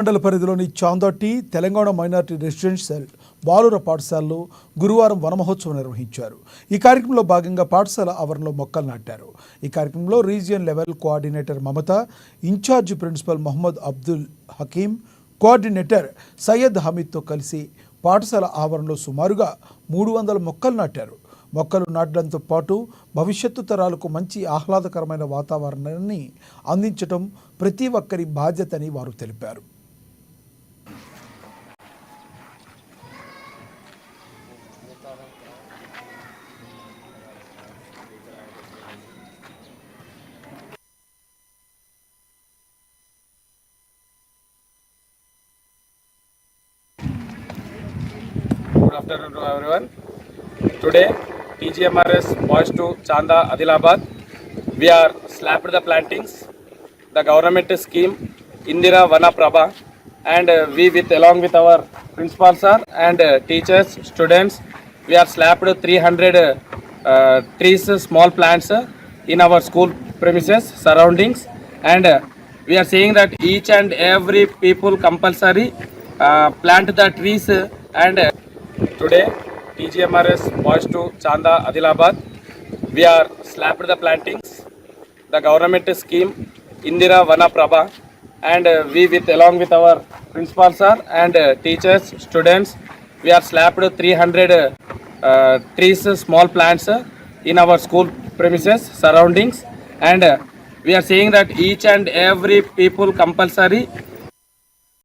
మండల పరిధిలోని చాందోటి Telangana minority residential బాలుర పాఠశాలలో గురువారం వనమహోత్సవం నిర్వహించారు. ఈ కార్యక్రమంలో భాగంగా పాఠశాల ఆవరణలో మొక్కలు నాటారు. ఈ కార్యక్రమంలో region level coordinator Mamata, incharge principal Mohammed Abdul Hakim, coordinator Syed హమీద్తో కలిసి పాఠశాల ఆవరణలో సుమారుగా 300 మొక్కలు నాటారు. మొక్కలు నాటడంతో పాటు భవిష్యత్తు తరాలకు మంచి ఆహ్లాదకరమైన వాతావరణాన్ని అందించడం ప్రతి ఒక్కరి బాధ్యతని వారు తెలిపారు. Good afternoon to everyone. Today, TGMRS Boys to Chanda, Adilabad, we are slapped the plantings, the government scheme Indira Vana Prabha, and we along with our principal sir and teachers, students, we are slapped 300 trees, small plants in our school premises surroundings, and we are saying that each and every people compulsory plant the trees and today TGMRS Boys to Chanda, Adilabad, we are slapped the plantings, the government scheme Indira Vana Prabha, and we along with our principal sir and teachers, students, we are slapped 300 trees, small plants in our school premises surroundings, and we are saying that each and every people compulsory